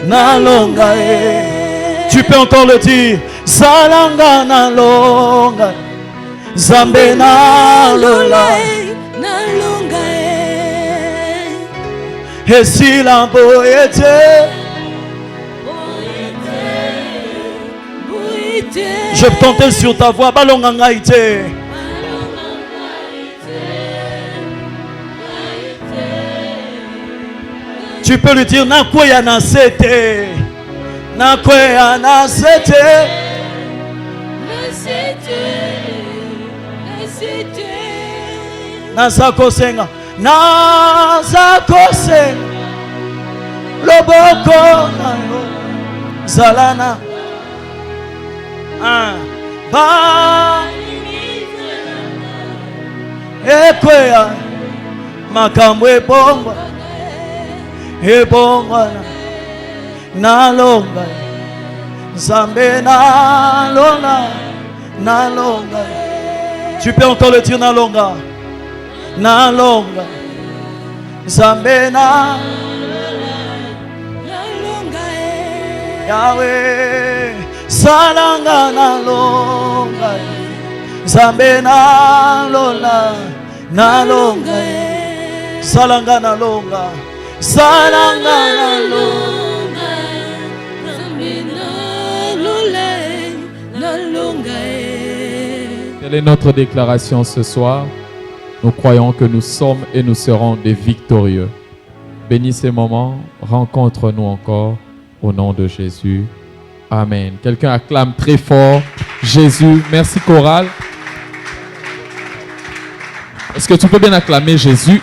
nalonga e. Tu peux encore le dire. Zalanga nalonga, Zambe nalola, nalonga e. Esila boyete. Je vais tenter sur ta voix. Balonga ngaite. Tu peux lui dire Nakweya na sete. Nakweya na sete. Nazako senga. Nazako senga. Loboko na Zalana. Ba ekweya makambo ebonga ebonga nalonga Zambe nalonga nalonga. Tu peux encore le dire nalonga nalonga Zambe nalonga Yahweh. Salanga nalonga Zambe nalola nalonga Salanga nalonga Salanga nalonga Zambe nalola nalonga. Telle est notre déclaration ce soir. Nous croyons que nous sommes et nous serons des victorieux. Bénis ces moments, rencontre-nous encore au nom de Jésus. Amen. Quelqu'un acclame très fort Jésus. Merci chorale. Est-ce que tu peux bien acclamer Jésus?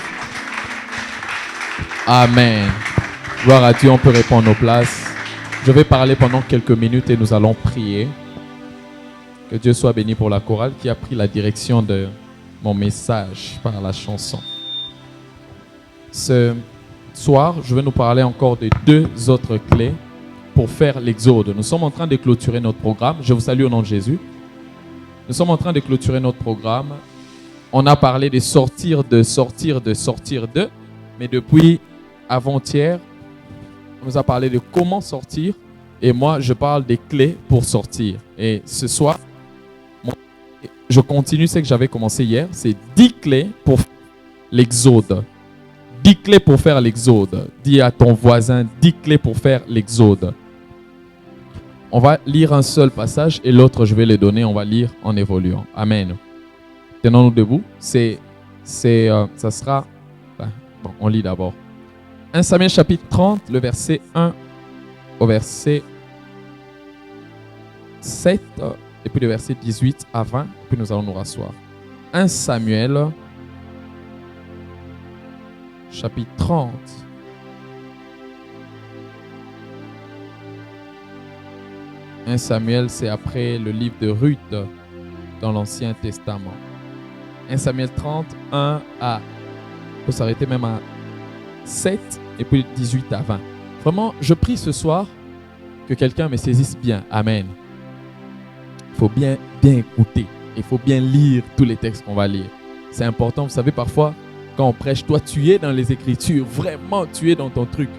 Amen. Gloire à Dieu, on peut répondre aux places. Je vais parler pendant quelques minutes et nous allons prier. Que Dieu soit béni pour la chorale qui a pris la direction de mon message par la chanson. Ce soir, je vais nous parler encore de 2 autres clés pour faire l'exode. Nous sommes en train de clôturer notre programme. Je vous salue au nom de Jésus. Nous sommes en train de clôturer notre programme. On a parlé de sortir de. Mais depuis avant-hier, on nous a parlé de comment sortir. Et moi, je parle des clés pour sortir. Et ce soir, je continue ce que j'avais commencé hier. C'est 10 clés pour l'exode. 10 clés pour faire l'exode. Dis à ton voisin, 10 clés pour faire l'exode. On va lire un seul passage et l'autre, je vais le donner. On va lire en évoluant. Amen. Tenons-nous debout. Ça sera... Bon, on lit d'abord. 1 Samuel chapitre 30, le verset 1 au verset 7, et puis le verset 18 à 20, puis nous allons nous rasseoir. 1 Samuel chapitre 30. Un Samuel, c'est après le livre de Ruth dans l'Ancien Testament. 1 Samuel 30, 1 à... Il faut s'arrêter même à 7 et puis 18 à 20. Vraiment, je prie ce soir que quelqu'un me saisisse bien. Amen. Il faut bien écouter. Il faut bien lire tous les textes qu'on va lire. C'est important. Vous savez, parfois, quand on prêche, toi, tu es dans les Écritures. Vraiment, tu es dans ton truc.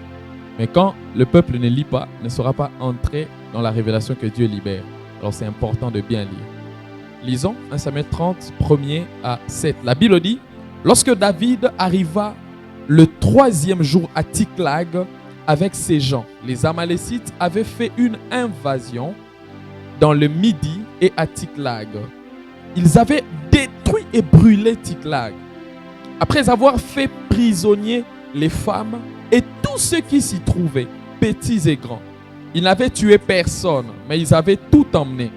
Mais quand le peuple ne lit pas, ne saura pas entrer dans la révélation que Dieu libère. Alors, c'est important de bien lire. Lisons 1 Samuel 30, 1er à 7. La Bible dit, lorsque David arriva le 3e jour à Tsiklag avec ses gens, les Amalécites avaient fait une invasion dans le Midi et à Tsiklag. Ils avaient détruit et brûlé Tsiklag. Après avoir fait prisonniers les femmes et tous ceux qui s'y trouvaient, petits et grands. Ils n'avaient tué personne, mais ils avaient tout emmené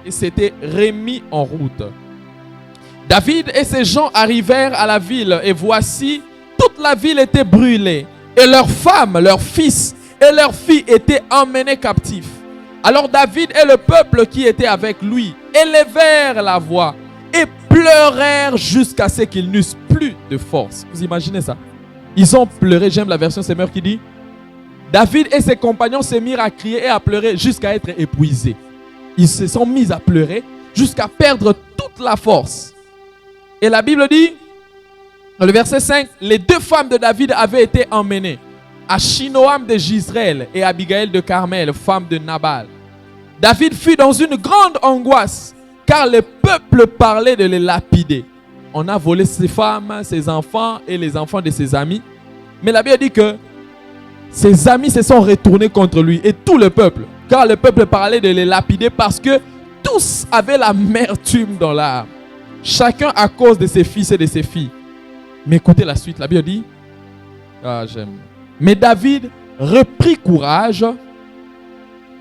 et s'étaient remis en route. David et ses gens arrivèrent à la ville et voici, toute la ville était brûlée et leurs femmes, leurs fils et leurs filles étaient emmenés captifs. Alors David et le peuple qui était avec lui élevèrent la voix et pleurèrent jusqu'à ce qu'ils n'eussent plus de force. Vous imaginez ça? Ils ont pleuré, j'aime la version Semeur qui dit, David et ses compagnons se mirent à crier et à pleurer jusqu'à être épuisés. Ils se sont mis à pleurer jusqu'à perdre toute la force. Et la Bible dit, dans le verset 5, les 2 femmes de David avaient été emmenées. Achinoam de Jezreel et Abigail de Carmel, femme de Nabal. David fut dans une grande angoisse, car le peuple parlait de les lapider. On a volé ses femmes, ses enfants et les enfants de ses amis. Mais la Bible dit que ses amis se sont retournés contre lui et tout le peuple. Car le peuple parlait de les lapider parce que tous avaient l'amertume dans l'âme. Chacun à cause de ses fils et de ses filles. Mais écoutez la suite, la Bible dit, mais David reprit courage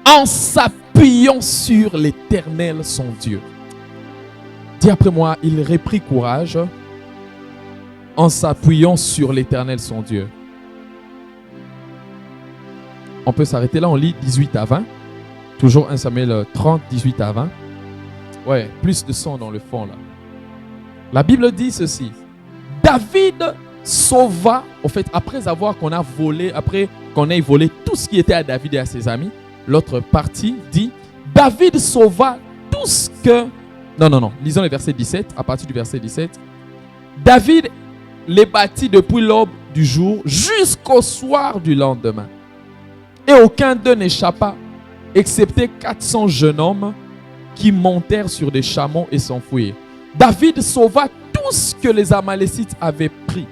en s'appuyant sur l'Éternel son Dieu. Dis après moi, il reprit courage en s'appuyant sur l'Éternel son Dieu. On peut s'arrêter là, on lit 18 à 20. Toujours 1 Samuel 30, 18 à 20. Ouais, plus de son dans le fond là. La Bible dit ceci. David sauva, au fait, après qu'on ait volé tout ce qui était à David et à ses amis, l'autre partie dit, David sauva tout ce que... Non, lisons le verset 17, à partir du verset 17. David les bâtit depuis l'aube du jour jusqu'au soir du lendemain. Et aucun d'eux n'échappa, excepté 400 jeunes hommes qui montèrent sur des chameaux et s'enfuirent. David sauva tout ce que les Amalécites avaient pris.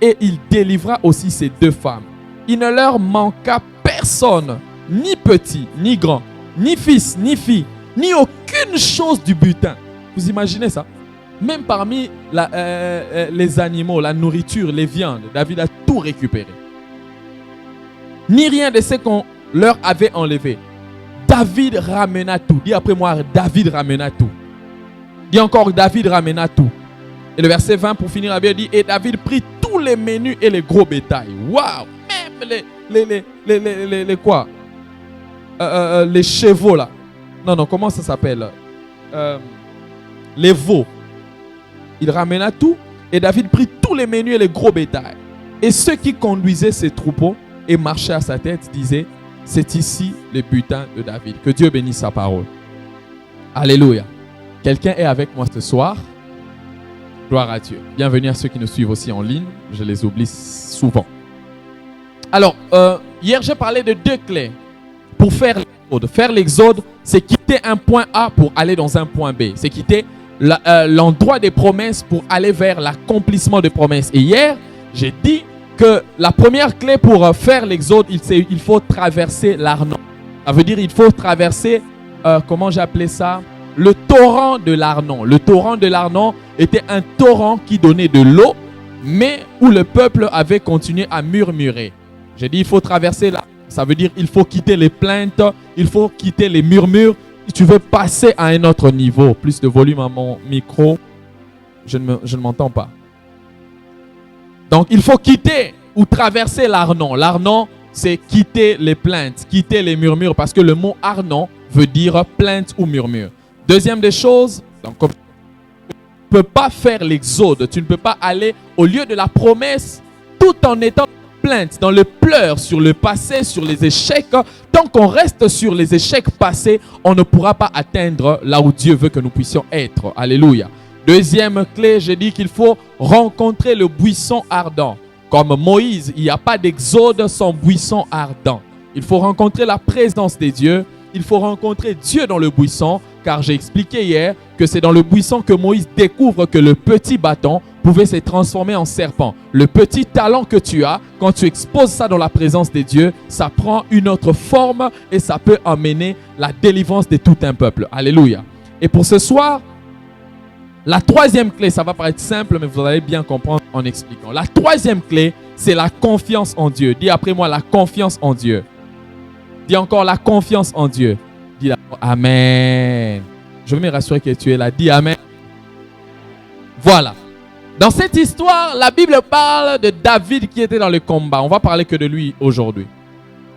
Et il délivra aussi ses 2 femmes. Il ne leur manqua personne, ni petit, ni grand, ni fils, ni fille, ni aucune chose du butin. Vous imaginez ça? Même parmi les animaux, la nourriture, les viandes, David a tout récupéré. Ni rien de ce qu'on leur avait enlevé. David ramena tout. Dis après moi, David ramena tout. Dis encore, David ramena tout. Et le verset 20 pour finir, la Bible dit, et David prit tous les menus et les gros bétails. Waouh! Même les quoi? Les chevaux là. Non, comment ça s'appelle? Les veaux. Il ramena tout et David prit tous les menus et les gros bétails. Et ceux qui conduisaient ces troupeaux et marchaient à sa tête disaient, c'est ici le butin de David. Que Dieu bénisse sa parole. Alléluia. Quelqu'un est avec moi ce soir? Gloire à Dieu. Bienvenue à ceux qui nous suivent aussi en ligne. Je les oublie souvent. Alors, hier j'ai parlé de 2 clés pour faire l'exode. Faire l'exode, c'est quitter un point A pour aller dans un point B. C'est quitter l'endroit des promesses pour aller vers l'accomplissement des promesses. Et hier, j'ai dit que la première clé pour faire l'exode, il faut traverser l'Arnon. Ça veut dire il faut traverser, comment j'ai appelé ça? Le torrent de l'Arnon. Le torrent de l'Arnon était un torrent qui donnait de l'eau, mais où le peuple avait continué à murmurer. J'ai dit il faut traverser l'Arnon. Ça veut dire il faut quitter les plaintes, il faut quitter les murmures. Si tu veux passer à un autre niveau, plus de volume à mon micro, je ne m'entends pas. Donc il faut quitter ou traverser l'Arnon. L'Arnon, c'est quitter les plaintes, quitter les murmures, parce que le mot Arnon veut dire plainte ou murmure. Deuxième des choses, donc, tu ne peux pas faire l'exode, tu ne peux pas aller au lieu de la promesse tout en étant plainte, dans le pleur sur le passé, sur les échecs. Tant qu'on reste sur les échecs passés, on ne pourra pas atteindre là où Dieu veut que nous puissions être. Alléluia. Deuxième clé, j'ai dit qu'il faut rencontrer le buisson ardent. Comme Moïse, il n'y a pas d'exode sans buisson ardent. Il faut rencontrer la présence de Dieu. Il faut rencontrer Dieu dans le buisson, car j'ai expliqué hier que c'est dans le buisson que Moïse découvre que le petit bâton pouvait se transformer en serpent. Le petit talent que tu as, quand tu exposes ça dans la présence de Dieu, ça prend une autre forme et ça peut amener la délivrance de tout un peuple. Alléluia. Et pour ce soir, la troisième clé, ça va paraître simple, mais vous allez bien comprendre en expliquant. La troisième clé, c'est la confiance en Dieu. Dis après moi, la confiance en Dieu. Dis encore la confiance en Dieu. Dis d'abord Amen. Je veux me rassurer que tu es là. Dis Amen. Voilà. Dans cette histoire, la Bible parle de David qui était dans le combat. On va parler que de lui aujourd'hui.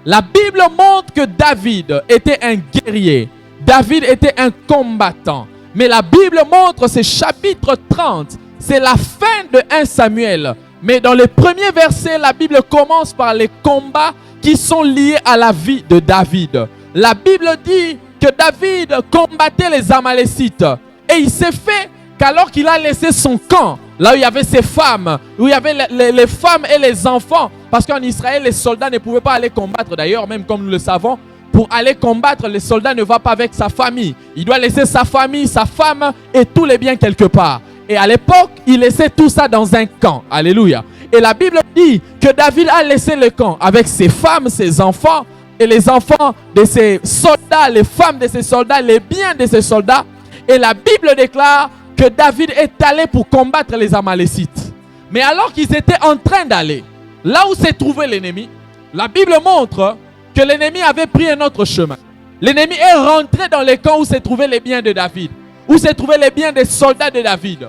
La Bible montre que David était un guerrier. David était un combattant. Mais la Bible montre, c'est chapitre 30. C'est la fin de 1 Samuel. Mais dans les premiers versets, la Bible commence par les combats qui sont liés à la vie de David. La Bible dit que David combattait les Amalécites. Et il s'est fait qu'alors qu'il a laissé son camp, là où il y avait ces femmes, où il y avait les femmes et les enfants. Parce qu'en Israël, les soldats ne pouvaient pas aller combattre. D'ailleurs, même comme nous le savons, pour aller combattre, le soldat ne va pas avec sa famille. Il doit laisser sa famille, sa femme et tous les biens quelque part. Et à l'époque, il laissait tout ça dans un camp. Alléluia. Et la Bible dit que David a laissé le camp avec ses femmes, ses enfants et les enfants de ses soldats, les femmes de ses soldats, les biens de ses soldats. Et la Bible déclare que David est allé pour combattre les Amalécites. Mais alors qu'ils étaient en train d'aller, là où s'est trouvé l'ennemi, la Bible montre que l'ennemi avait pris un autre chemin. L'ennemi est rentré dans les camps où se trouvaient les biens de David, où se trouvaient les biens des soldats de David.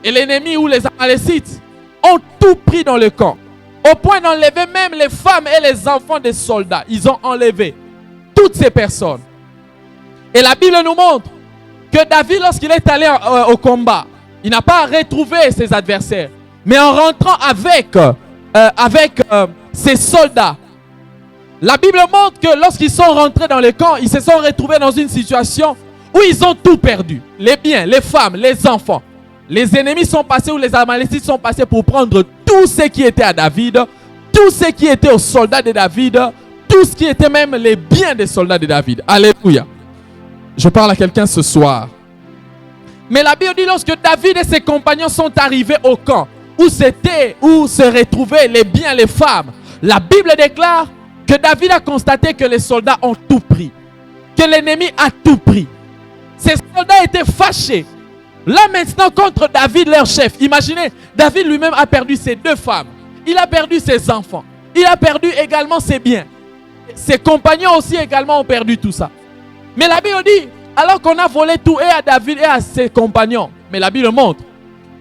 Et l'ennemi ou les Amalécites ont tout pris dans le camp, au point d'enlever même les femmes et les enfants des soldats. Ils ont enlevé toutes ces personnes. Et la Bible nous montre que David, lorsqu'il est allé au combat, il n'a pas retrouvé ses adversaires. Mais en rentrant avec ses soldats, la Bible montre que lorsqu'ils sont rentrés dans le camp, ils se sont retrouvés dans une situation où ils ont tout perdu. Les biens, les femmes, les enfants. Les ennemis sont passés, ou les Amalécites sont passés pour prendre tout ce qui était à David, tout ce qui était aux soldats de David, tout ce qui était même les biens des soldats de David. Alléluia. Je parle à quelqu'un ce soir. Mais la Bible dit lorsque David et ses compagnons sont arrivés au camp, où se retrouvaient les biens, les femmes, la Bible déclare que David a constaté que les soldats ont tout pris, que l'ennemi a tout pris. Ces soldats étaient fâchés. Là maintenant contre David, leur chef. Imaginez, David lui-même a perdu ses 2 femmes. Il a perdu ses enfants. Il a perdu également ses biens. Ses compagnons aussi également ont perdu tout ça. Mais la Bible dit, alors qu'on a volé tout et à David et à ses compagnons. Mais la Bible montre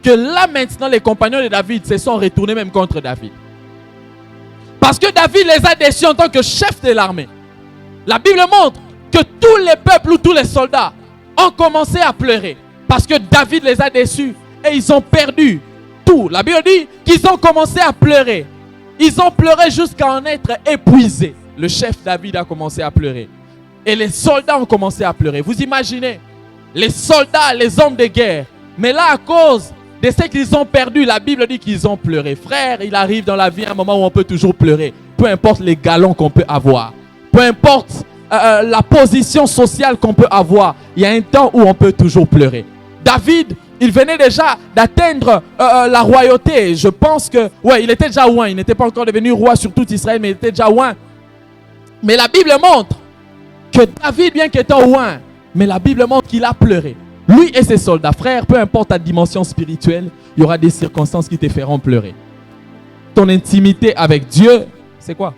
que là maintenant les compagnons de David se sont retournés même contre David. Parce que David les a déçus en tant que chef de l'armée. La Bible montre que tous les peuples ou tous les soldats ont commencé à pleurer. Parce que David les a déçus et ils ont perdu tout. La Bible dit qu'ils ont commencé à pleurer. Ils ont pleuré jusqu'à en être épuisés. Le chef David a commencé à pleurer. Et les soldats ont commencé à pleurer. Vous imaginez, les soldats, les hommes de guerre. Mais là, à cause de ce qu'ils ont perdu, la Bible dit qu'ils ont pleuré. Frère, il arrive dans la vie un moment où on peut toujours pleurer. Peu importe les galons qu'on peut avoir. Peu importe la position sociale qu'on peut avoir. Il y a un temps où on peut toujours pleurer. David, il venait déjà d'atteindre la royauté. Je pense que, ouais, il était déjà loin. Il n'était pas encore devenu roi sur tout Israël, mais il était déjà loin. Mais la Bible montre que David, bien qu'étant loin, mais la Bible montre qu'il a pleuré. Lui et ses soldats, frère, peu importe ta dimension spirituelle, il y aura des circonstances qui te feront pleurer. Ton intimité avec Dieu, c'est quoi?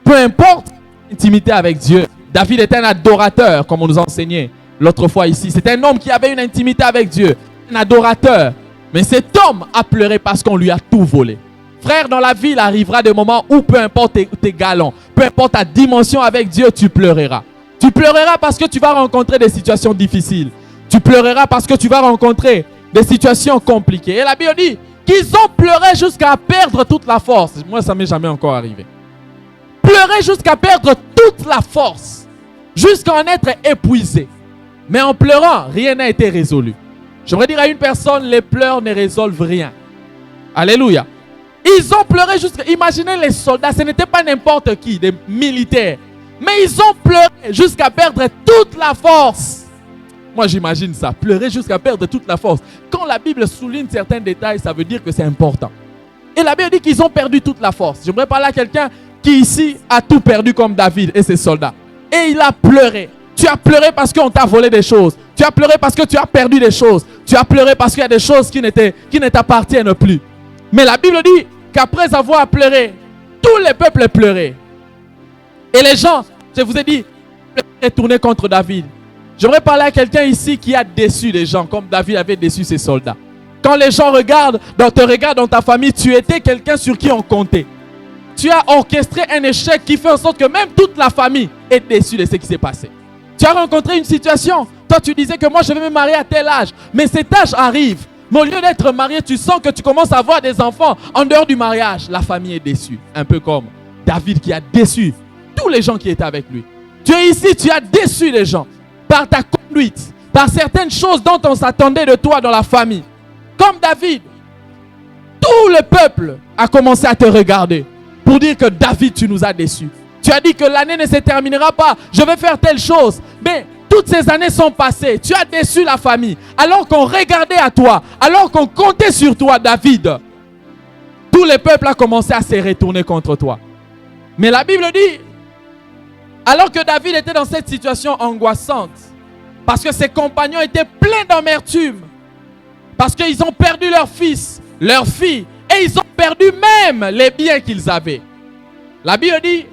Peu importe l'intimité avec Dieu. David était un adorateur, comme on nous enseignait l'autre fois ici. C'était un homme qui avait une intimité avec Dieu, un adorateur. Mais cet homme a pleuré parce qu'on lui a tout volé. Frère, dans la vie, il arrivera des moments où peu importe tes galons, peu importe ta dimension avec Dieu, tu pleureras. Tu pleureras parce que tu vas rencontrer des situations difficiles. Tu pleureras parce que tu vas rencontrer des situations compliquées. Et la Bible dit qu'ils ont pleuré jusqu'à perdre toute la force. Moi, ça ne m'est jamais encore arrivé. Pleurer jusqu'à perdre toute la force. Jusqu'à en être épuisé. Mais en pleurant, rien n'a été résolu. J'aimerais dire à une personne, les pleurs ne résolvent rien. Alléluia. Ils ont pleuré jusqu'à... Imaginez les soldats, ce n'était pas n'importe qui, des militaires. Mais ils ont pleuré jusqu'à perdre toute la force. Moi j'imagine ça, pleurer jusqu'à perdre toute la force. Quand la Bible souligne certains détails, ça veut dire que c'est important. Et la Bible dit qu'ils ont perdu toute la force. J'aimerais parler à quelqu'un qui ici a tout perdu comme David et ses soldats. Et il a pleuré. Tu as pleuré parce qu'on t'a volé des choses. Tu as pleuré parce que tu as perdu des choses. Tu as pleuré parce qu'il y a des choses qui ne t'appartiennent plus. Mais la Bible dit qu'après avoir pleuré, tous les peuples pleuraient. Et les gens, je vous ai dit, retournaient contre David. J'aimerais parler à quelqu'un ici qui a déçu les gens, comme David avait déçu ses soldats. Quand les gens te regardent dans ta famille, tu étais quelqu'un sur qui on comptait. Tu as orchestré un échec qui fait en sorte que même toute la famille est déçue de ce qui s'est passé. Tu as rencontré une situation. Toi, tu disais que moi, je vais me marier à tel âge. Mais cet âge arrive. Mais au lieu d'être marié, tu sens que tu commences à avoir des enfants en dehors du mariage. La famille est déçue. Un peu comme David qui a déçu tous les gens qui étaient avec lui. Tu es ici, tu as déçu les gens par ta conduite, par certaines choses dont on s'attendait de toi dans la famille. comme David, tout le peuple a commencé à te regarder pour dire que David, tu nous as déçus. Tu as dit que l'année ne se terminera pas. Je vais faire telle chose. Mais toutes ces années sont passées. Tu as déçu la famille. Alors qu'on regardait à toi, alors qu'on comptait sur toi, David, tout le peuple a commencé à se retourner contre toi. Mais la Bible dit, alors que David était dans cette situation angoissante, parce que ses compagnons étaient pleins d'amertume, parce qu'ils ont perdu leur fils, leur fille, et ils ont perdu même les biens qu'ils avaient. La Bible dit,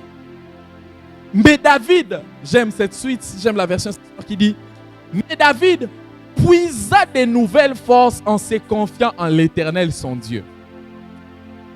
mais David, j'aime cette suite, j'aime la version qui dit, mais David puisa de nouvelles forces en se confiant en l'Éternel son Dieu.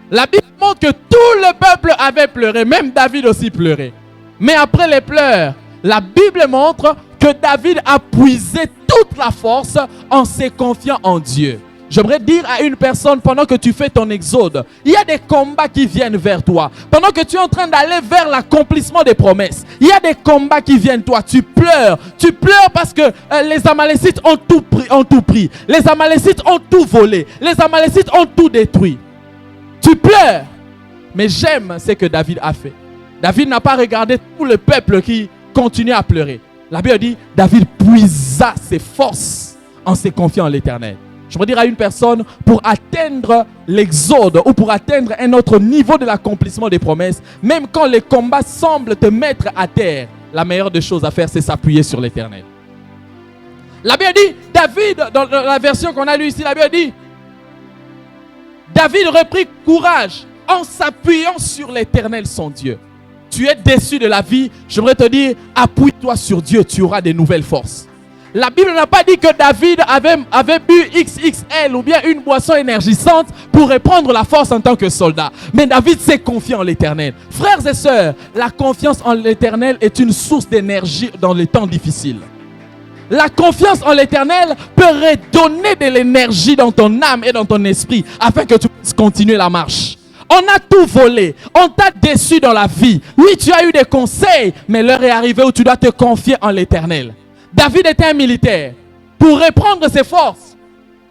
La Bible montre que tout le peuple avait pleuré, même David aussi pleurait. Mais après les pleurs, la Bible montre que David a puisé toute la force en se confiant en Dieu. J'aimerais dire à une personne, pendant que tu fais ton exode, il y a des combats qui viennent vers toi. Pendant que tu es en train d'aller vers l'accomplissement des promesses, il y a des combats qui viennent toi. Tu pleures parce que les Amalécites ont tout pris. Les Amalécites ont tout volé. Les Amalécites ont tout détruit. Tu pleures. Mais j'aime ce que David a fait. David n'a pas regardé tout le peuple qui continue à pleurer. La Bible dit, David puisa ses forces en se confiant en l'Éternel. Je veux dire à une personne, pour atteindre l'exode ou pour atteindre un autre niveau de l'accomplissement des promesses, même quand les combats semblent te mettre à terre, la meilleure des choses à faire, c'est s'appuyer sur l'Éternel. La Bible dit, David, dans la version qu'on a lue ici, la Bible dit, David reprit courage en s'appuyant sur l'Éternel son Dieu. Tu es déçu de la vie, j'aimerais te dire, appuie-toi sur Dieu, tu auras des nouvelles forces. La Bible n'a pas dit que David avait bu XXL ou bien une boisson énergisante pour reprendre la force en tant que soldat. Mais David s'est confié en l'Éternel. Frères et sœurs, la confiance en l'Éternel est une source d'énergie dans les temps difficiles. La confiance en l'Éternel peut redonner de l'énergie dans ton âme et dans ton esprit afin que tu puisses continuer la marche. On a tout volé, on t'a déçu dans la vie. Oui, tu as eu des conseils, mais l'heure est arrivée où tu dois te confier en l'Éternel. David était un militaire. Pour reprendre ses forces,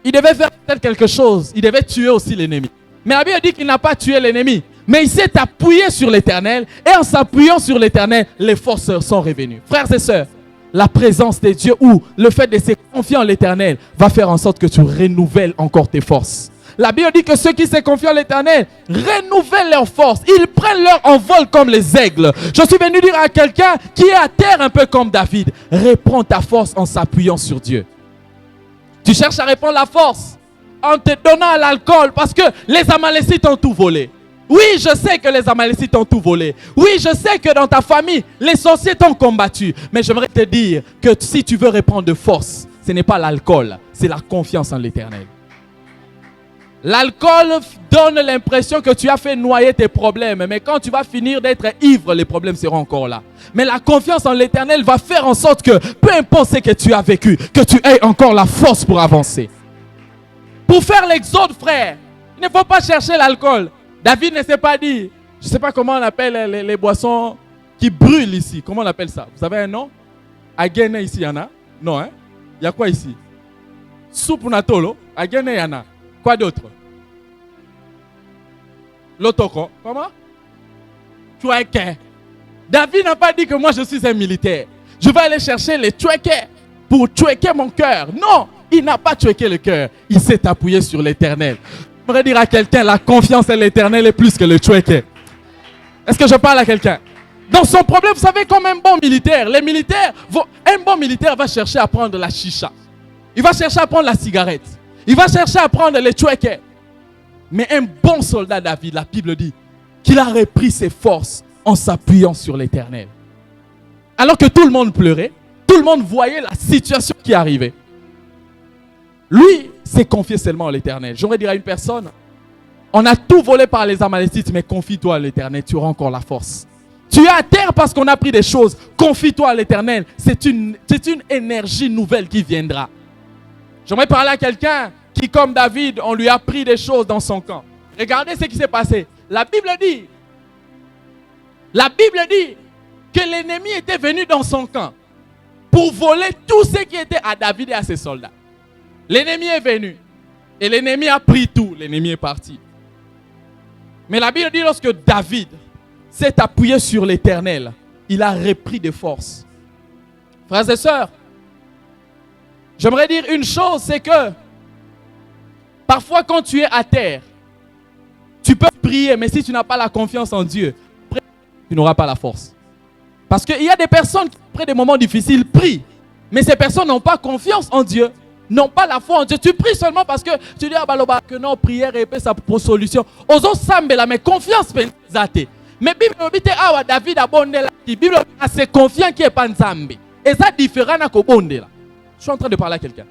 il devait faire peut-être quelque chose. Il devait tuer aussi l'ennemi. Mais la Bible dit qu'il n'a pas tué l'ennemi. Mais il s'est appuyé sur l'Éternel. Et en s'appuyant sur l'Éternel, les forces sont revenues. Frères et sœurs, la présence de Dieu ou le fait de se confier en l'Éternel va faire en sorte que tu renouvelles encore tes forces. La Bible dit que ceux qui se confient en l'Éternel renouvellent leurs forces. Ils prennent leur envol comme les aigles. Je suis venu dire à quelqu'un qui est à terre un peu comme David, reprends ta force en s'appuyant sur Dieu. Tu cherches à reprendre la force en te donnant à l'alcool parce que les Amalécites ont tout volé. Oui, je sais que les Amalécites ont tout volé. Oui, je sais que dans ta famille, les sorciers t'ont combattu. Mais j'aimerais te dire que si tu veux reprendre de force, ce n'est pas l'alcool, c'est la confiance en l'Éternel. L'alcool donne l'impression que tu as fait noyer tes problèmes. Mais quand tu vas finir d'être ivre, les problèmes seront encore là. Mais la confiance en l'Éternel va faire en sorte que, peu importe ce que tu as vécu, que tu aies encore la force pour avancer. Pour faire l'exode, frère, il ne faut pas chercher l'alcool. David ne s'est pas dit, je ne sais pas comment on appelle les boissons qui brûlent ici. Comment on appelle ça? Vous avez un nom? Agene ici, il y en a? Non, hein? Il y a quoi ici? Soupe natolo? Agene, il y en a. Quoi d'autre? L'otoko. Comment? Tchoueke. David n'a pas dit que moi je suis un militaire. Je vais aller chercher les tchoueke pour tchoueker mon cœur. Non, il n'a pas tchoueké le cœur. Il s'est appuyé sur l'Éternel. J'aimerais dire à quelqu'un, la confiance en l'Éternel est plus que le tchoueke. Est-ce que je parle à quelqu'un? Dans son problème, vous savez, comme un bon militaire, un bon militaire va chercher à prendre la chicha. Il va chercher à prendre la cigarette. Il va chercher à prendre les tchoueke. Mais un bon soldat David, la Bible dit qu'il a repris ses forces en s'appuyant sur l'Éternel. Alors que tout le monde pleurait, tout le monde voyait la situation qui arrivait. Lui s'est confié seulement à l'Éternel. J'aimerais dire à une personne, on a tout volé par les Amalécites, mais confie-toi à l'Éternel, tu auras encore la force. Tu es à terre parce qu'on a pris des choses, confie-toi à l'Éternel. C'est une énergie nouvelle qui viendra. J'aimerais parler à quelqu'un qui, comme David, on lui a pris des choses dans son camp. Regardez ce qui s'est passé. La Bible dit que l'ennemi était venu dans son camp pour voler tout ce qui était à David et à ses soldats. L'ennemi est venu. Et l'ennemi a pris tout. L'ennemi est parti. Mais la Bible dit lorsque David s'est appuyé sur l'Éternel, il a repris des forces. Frères et sœurs, j'aimerais dire une chose, c'est que parfois quand tu es à terre, tu peux prier, mais si tu n'as pas la confiance en Dieu, tu n'auras pas la force. Parce qu'il y a des personnes qui, après des moments difficiles, prient. Mais ces personnes n'ont pas confiance en Dieu, n'ont pas la foi en Dieu. Tu pries seulement parce que tu dis que non, prière et paix, ça pour solution. Ozo sambela, mais confiance pensate. Mais Bible dit awa David a bonde la. Bible a c'est confiant qui est pas nzambe. Et ça différent na ko bonde là. Je suis en train de parler à quelqu'un.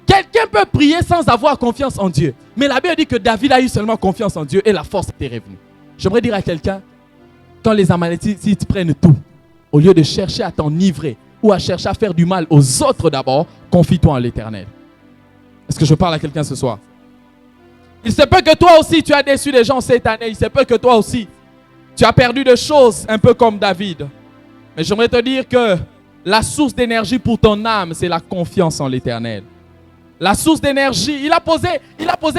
Quelqu'un peut prier sans avoir confiance en Dieu. Mais la Bible dit que David a eu seulement confiance en Dieu et la force était revenue. J'aimerais dire à quelqu'un, quand les Amalécites prennent tout, au lieu de chercher à t'enivrer ou à chercher à faire du mal aux autres d'abord, confie-toi en l'Éternel. Est-ce que je parle à quelqu'un ce soir? Il se peut que toi aussi tu as déçu les gens cette année. Il se peut que toi aussi tu as perdu des choses un peu comme David. Mais j'aimerais te dire que la source d'énergie pour ton âme, c'est la confiance en l'Éternel. La source d'énergie, il a posé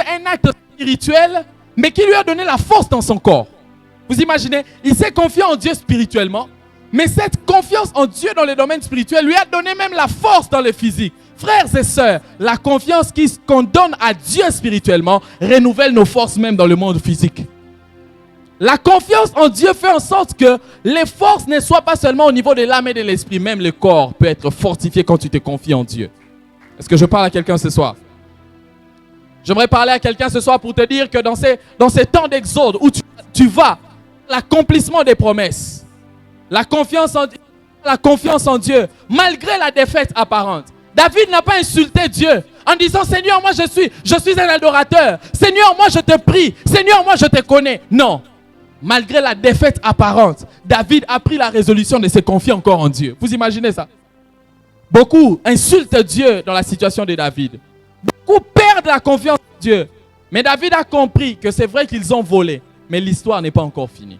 un acte spirituel, mais qui lui a donné la force dans son corps. Vous imaginez, il s'est confié en Dieu spirituellement, mais cette confiance en Dieu dans le domaine spirituel lui a donné même la force dans le physique. Frères et sœurs, la confiance qu'on donne à Dieu spirituellement renouvelle nos forces même dans le monde physique. La confiance en Dieu fait en sorte que les forces ne soient pas seulement au niveau de l'âme et de l'esprit, même le corps peut être fortifié quand tu te confies en Dieu. Est-ce que je parle à quelqu'un ce soir? J'aimerais parler à quelqu'un ce soir pour te dire que dans ces temps d'exode où tu vas, l'accomplissement des promesses, la confiance en Dieu, malgré la défaite apparente. David n'a pas insulté Dieu en disant « Seigneur, moi je suis un adorateur. Seigneur, moi je te prie. Seigneur, moi je te connais. » Non. Malgré la défaite apparente, David a pris la résolution de se confier encore en Dieu. Vous imaginez ça? Beaucoup insultent Dieu dans la situation de David. Beaucoup perdent la confiance en Dieu. Mais David a compris que c'est vrai qu'ils ont volé, mais l'histoire n'est pas encore finie.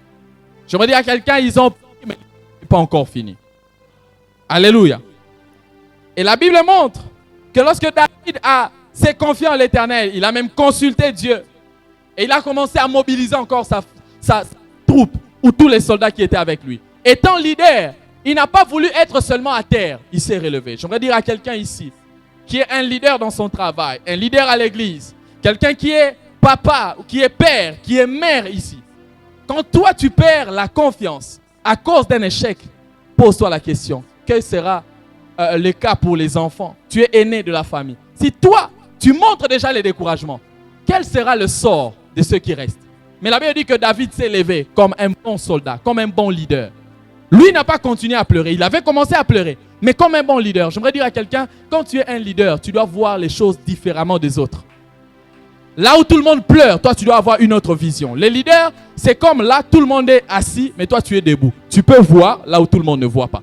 J'aimerais dire à quelqu'un, ils ont pris, mais l'histoire n'est pas encore finie. Alléluia. Et la Bible montre que lorsque David s'est confié en l'Éternel, il a même consulté Dieu. Et il a commencé à mobiliser encore sa troupe ou tous les soldats qui étaient avec lui. Étant leader, il n'a pas voulu être seulement à terre. Il s'est relevé. J'aimerais dire à quelqu'un ici, qui est un leader dans son travail, un leader à l'église, quelqu'un qui est papa, qui est père, qui est mère ici. Quand toi tu perds la confiance à cause d'un échec, pose-toi la question, quel sera le cas pour les enfants? Tu es aîné de la famille. Si toi, tu montres déjà les découragements, quel sera le sort de ceux qui restent? Mais la Bible dit que David s'est levé comme un bon soldat, comme un bon leader. Lui n'a pas continué à pleurer. Il avait commencé à pleurer, mais comme un bon leader. J'aimerais dire à quelqu'un, quand tu es un leader, tu dois voir les choses différemment des autres. Là où tout le monde pleure, toi tu dois avoir une autre vision. Les leaders, c'est comme là, tout le monde est assis, mais toi tu es debout. Tu peux voir là où tout le monde ne voit pas.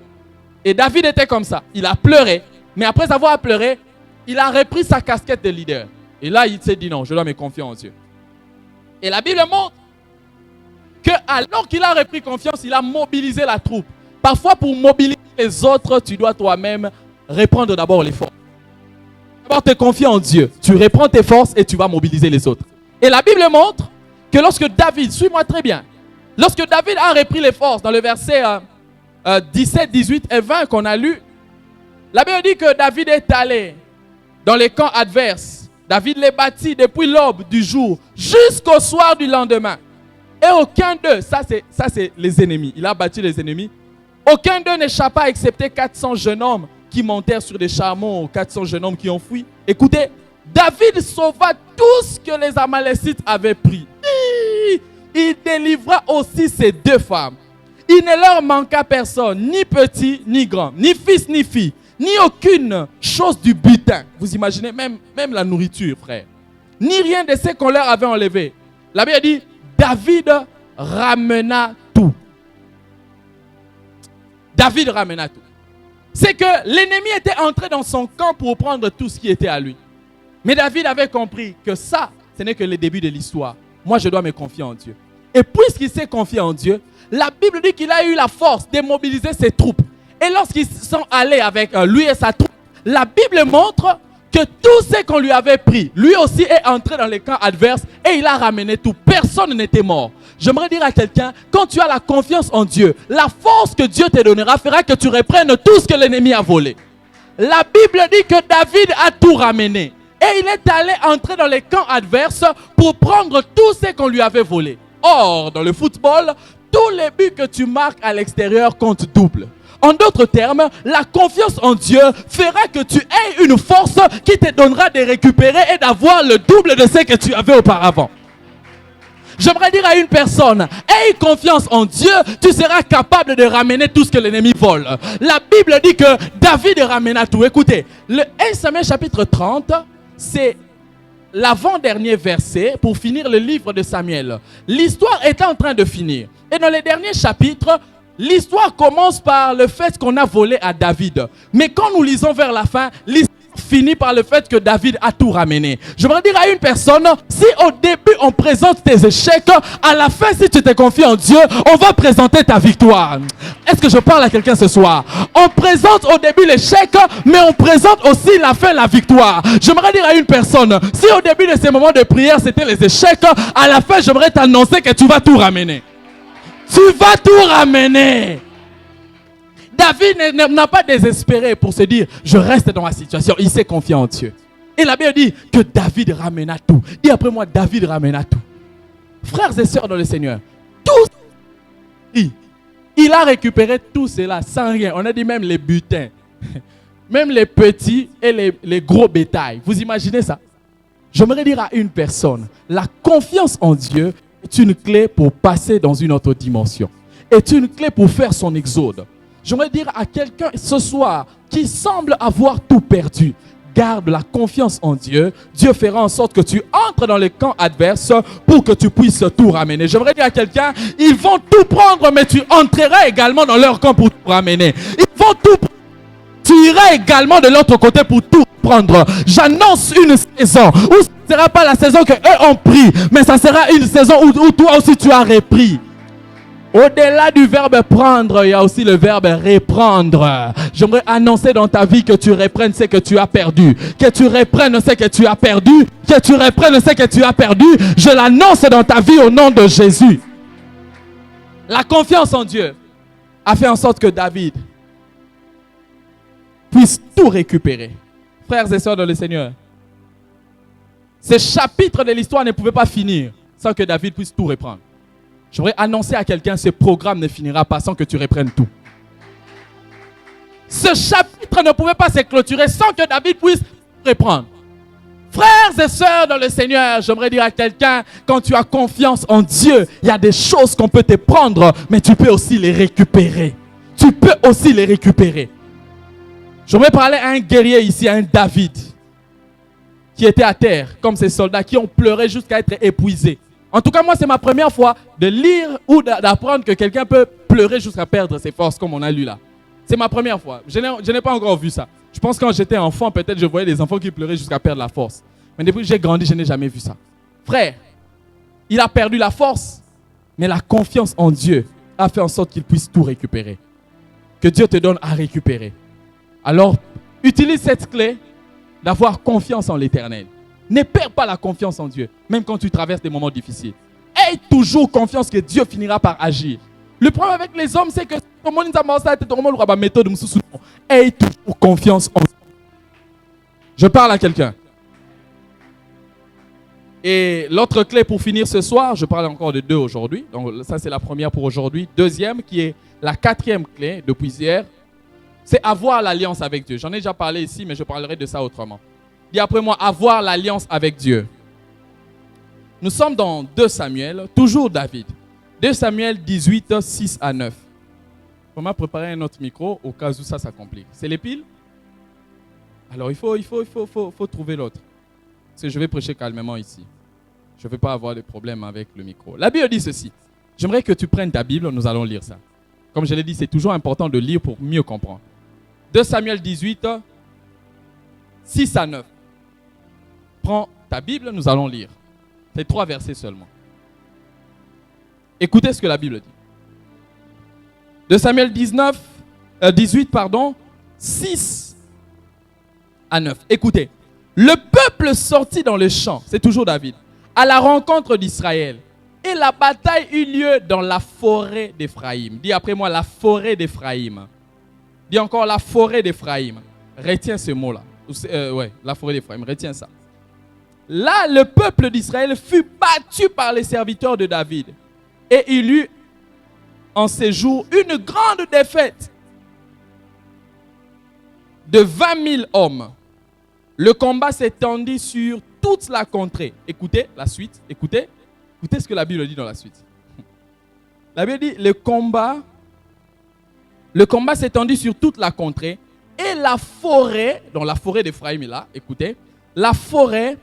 Et David était comme ça. Il a pleuré, mais après avoir pleuré, il a repris sa casquette de leader. Et là, il s'est dit non, je dois me confier en Dieu. Et la Bible montre que alors qu'il a repris confiance, il a mobilisé la troupe. Parfois, pour mobiliser les autres, tu dois toi-même reprendre d'abord les forces. D'abord te confier en Dieu. Tu reprends tes forces et tu vas mobiliser les autres. Et la Bible montre que lorsque David, suis-moi très bien, lorsque David a repris les forces, dans le verset 17, 18 et 20 qu'on a lu, la Bible dit que David est allé dans les camps adverses. David les bâtit depuis l'aube du jour jusqu'au soir du lendemain. Et aucun d'eux, ça c'est les ennemis, il a battu les ennemis. Aucun d'eux n'échappa excepté 400 jeunes hommes qui montèrent sur des chameaux, 400 jeunes hommes qui ont fui. Écoutez, David sauva tout ce que les Amalécites avaient pris. Il délivra aussi ses deux femmes. Il ne leur manqua personne, ni petit ni grand, ni fils ni fille, ni aucune chose du butin. Vous imaginez, même la nourriture, frère. Ni rien de ce qu'on leur avait enlevé. La Bible dit, David ramena tout. David ramena tout. C'est que l'ennemi était entré dans son camp pour prendre tout ce qui était à lui. Mais David avait compris que ça, ce n'est que le début de l'histoire. Moi, je dois me confier en Dieu. Et puisqu'il s'est confié en Dieu, la Bible dit qu'il a eu la force de mobiliser ses troupes. Et lorsqu'ils sont allés avec lui et sa troupe, la Bible montre que tout ce qu'on lui avait pris, lui aussi est entré dans les camps adverses et il a ramené tout. Personne n'était mort. J'aimerais dire à quelqu'un, quand tu as la confiance en Dieu, la force que Dieu te donnera fera que tu reprennes tout ce que l'ennemi a volé. La Bible dit que David a tout ramené. Et il est allé entrer dans les camps adverses pour prendre tout ce qu'on lui avait volé. Or, dans le football, tous les buts que tu marques à l'extérieur comptent double. En d'autres termes, la confiance en Dieu fera que tu aies une force qui te donnera de récupérer et d'avoir le double de ce que tu avais auparavant. J'aimerais dire à une personne, aie confiance en Dieu, tu seras capable de ramener tout ce que l'ennemi vole. La Bible dit que David ramena tout. Écoutez, le 1 Samuel chapitre 30, c'est l'avant-dernier verset pour finir le livre de Samuel. L'histoire est en train de finir. Et dans les derniers chapitres, l'histoire commence par le fait qu'on a volé à David. Mais quand nous lisons vers la fin, l'histoire finit par le fait que David a tout ramené. Je voudrais dire à une personne, si au début on présente tes échecs, à la fin si tu te confies en Dieu, on va présenter ta victoire. Est-ce que je parle à quelqu'un ce soir? On présente au début l'échec, mais on présente aussi la fin, la victoire. J'aimerais dire à une personne, si au début de ces moments de prière c'était les échecs, à la fin j'aimerais t'annoncer que tu vas tout ramener. Tu vas tout ramener. David n'a pas désespéré pour se dire, je reste dans ma situation. Il s'est confié en Dieu. Et la Bible dit que David ramena tout. Et après moi, David ramena tout. Frères et sœurs dans le Seigneur, tout, il a récupéré tout cela sans rien. On a dit même les butins, même les petits et les gros bétails. Vous imaginez ça? J'aimerais dire à une personne, la confiance en Dieu est une clé pour passer dans une autre dimension. Est une clé pour faire son exode. J'aimerais dire à quelqu'un ce soir qui semble avoir tout perdu, garde la confiance en Dieu. Dieu fera en sorte que tu entres dans les camps adverses pour que tu puisses tout ramener. J'aimerais dire à quelqu'un, ils vont tout prendre, mais tu entreras également dans leur camp pour tout ramener. Ils vont tout prendre. Tu iras également de l'autre côté pour tout prendre. J'annonce une saison où ce ne sera pas la saison qu'eux ont pris, mais ça sera une saison où toi aussi tu as repris. Au-delà du verbe prendre, il y a aussi le verbe reprendre. J'aimerais annoncer dans ta vie que tu reprennes ce que tu as perdu. Que tu reprennes ce que tu as perdu. Que tu reprennes ce que tu as perdu. Je l'annonce dans ta vie au nom de Jésus. La confiance en Dieu a fait en sorte que David puisse tout récupérer. Frères et sœurs dans le Seigneur, ces chapitres de l'histoire ne pouvaient pas finir sans que David puisse tout reprendre. J'aimerais annoncer à quelqu'un, ce programme ne finira pas sans que tu reprennes tout. Ce chapitre ne pouvait pas se clôturer sans que David puisse reprendre. Frères et sœurs dans le Seigneur, j'aimerais dire à quelqu'un, quand tu as confiance en Dieu, il y a des choses qu'on peut te prendre, mais tu peux aussi les récupérer. Tu peux aussi les récupérer. J'aimerais parler à un guerrier ici, à un David, qui était à terre, comme ces soldats, qui ont pleuré jusqu'à être épuisés. En tout cas, moi, c'est ma première fois de lire ou d'apprendre que quelqu'un peut pleurer jusqu'à perdre ses forces, comme on a lu là. C'est ma première fois. Je n'ai pas encore vu ça. Je pense que quand j'étais enfant, peut-être je voyais des enfants qui pleuraient jusqu'à perdre la force. Mais depuis que j'ai grandi, je n'ai jamais vu ça. Frère, il a perdu la force, mais la confiance en Dieu a fait en sorte qu'il puisse tout récupérer. Que Dieu te donne à récupérer. Alors, utilise cette clé d'avoir confiance en l'Éternel. Ne perds pas la confiance en Dieu, même quand tu traverses des moments difficiles. Aie toujours confiance que Dieu finira par agir. Le problème avec les hommes, c'est que aie toujours confiance en Dieu. Je parle à quelqu'un. Et l'autre clé pour finir ce soir, je parle encore de deux aujourd'hui. Donc ça, c'est la première pour aujourd'hui. Deuxième, qui est la quatrième clé depuis hier, c'est avoir l'alliance avec Dieu. J'en ai déjà parlé ici, mais je parlerai de ça autrement. Dis après moi, avoir l'alliance avec Dieu. Nous sommes dans 2 Samuel, toujours David. 2 Samuel 18, 6 à 9. Comment préparer un autre micro au cas où ça complique. C'est les piles? Alors il faut trouver l'autre. Parce que je vais prêcher calmement ici. Je ne vais pas avoir de problème avec le micro. La Bible dit ceci. J'aimerais que tu prennes ta Bible, nous allons lire ça. Comme je l'ai dit, c'est toujours important de lire pour mieux comprendre. 2 Samuel 18, 6 à 9. Prends ta Bible, nous allons lire. C'est 3 versets seulement. Écoutez ce que la Bible dit. 2 Samuel 18, 6 à 9. Écoutez. Le peuple sortit dans le champ, c'est toujours David, à la rencontre d'Israël. Et la bataille eut lieu dans la forêt d'Éphraïm. Dis après moi, la forêt d'Éphraïm. Dis encore la forêt d'Éphraïm. Retiens ce mot-là. La forêt d'Éphraïm, retiens ça. Là, le peuple d'Israël fut battu par les serviteurs de David. Et il eut en ces jours une grande défaite de 20 000 hommes. Le combat s'étendit sur toute la contrée. Écoutez la suite, écoutez ce que la Bible dit dans la suite. La Bible dit, le combat s'étendit sur toute la contrée et la forêt, dans la forêt d'Éphraïm est là, écoutez, la forêt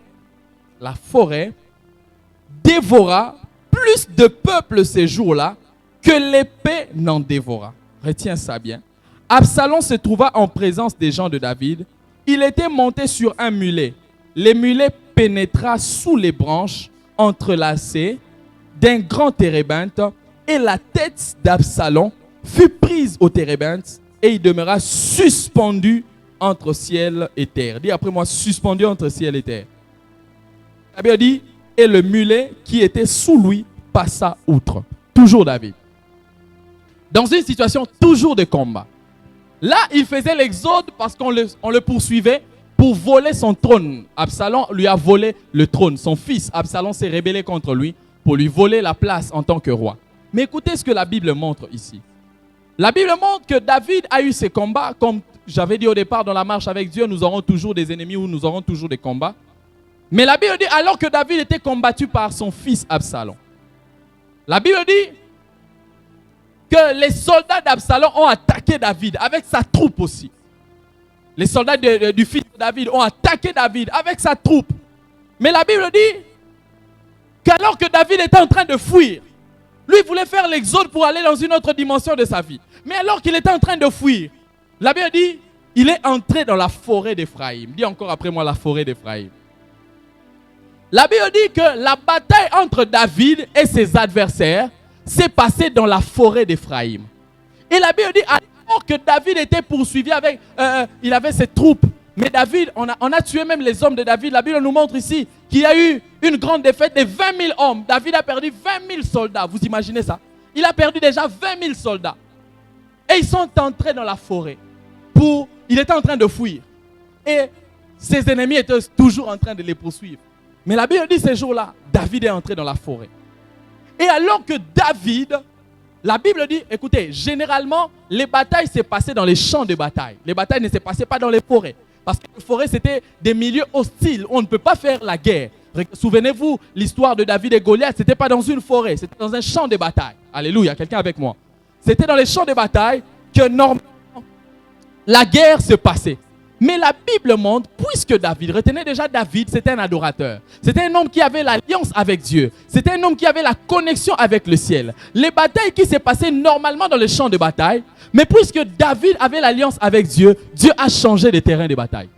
dévora plus de peuple ces jours-là que l'épée n'en dévora. Retiens ça bien. Absalom se trouva en présence des gens de David. Il était monté sur un mulet. Le mulet pénétra sous les branches entrelacées d'un grand térébinthe et la tête d'Absalom fut prise au térébinthe et il demeura suspendu entre ciel et terre. Dis après moi, suspendu entre ciel et terre. La Bible dit, et le mulet qui était sous lui passa outre. Toujours David. Dans une situation toujours de combat. Là, il faisait l'exode parce qu'on le poursuivait pour voler son trône. Absalom lui a volé le trône. Son fils, Absalom, s'est rébellé contre lui pour lui voler la place en tant que roi. Mais écoutez ce que la Bible montre ici. La Bible montre que David a eu ses combats. Comme j'avais dit au départ, dans la marche avec Dieu, nous aurons toujours des ennemis ou nous aurons toujours des combats. Mais la Bible dit, alors que David était combattu par son fils Absalom, la Bible dit que les soldats d'Absalom ont attaqué David avec sa troupe aussi. Les soldats du fils de David ont attaqué David avec sa troupe. Mais la Bible dit qu'alors que David était en train de fuir, lui voulait faire l'exode pour aller dans une autre dimension de sa vie. Mais alors qu'il était en train de fuir, la Bible dit, il est entré dans la forêt d'Éphraïm. Dis encore après moi la forêt d'Éphraïm. La Bible dit que la bataille entre David et ses adversaires s'est passée dans la forêt d'Éphraïm. Et la Bible dit, alors que David était poursuivi avec, il avait ses troupes. Mais David, on a tué même les hommes de David. La Bible nous montre ici qu'il y a eu une grande défaite de 20 000 hommes. David a perdu 20 000 soldats. Vous imaginez ça? Il a perdu déjà 20 000 soldats. Et ils sont entrés dans la forêt. Il était en train de fuir. Et ses ennemis étaient toujours en train de les poursuivre. Mais la Bible dit ces jours-là, David est entré dans la forêt. Et alors que David, la Bible dit, écoutez, généralement, les batailles s'est passées dans les champs de bataille. Les batailles ne se passaient pas dans les forêts. Parce que les forêts, c'était des milieux hostiles où on ne peut pas faire la guerre. Souvenez-vous, l'histoire de David et Goliath, ce n'était pas dans une forêt, c'était dans un champ de bataille. Alléluia, quelqu'un avec moi. C'était dans les champs de bataille que normalement, la guerre se passait. Mais la Bible montre, puisque David, retenez déjà David, c'était un adorateur. C'était un homme qui avait l'alliance avec Dieu. C'était un homme qui avait la connexion avec le ciel. Les batailles qui se passaient normalement dans les champs de bataille, mais puisque David avait l'alliance avec Dieu, Dieu a changé les terrains de bataille.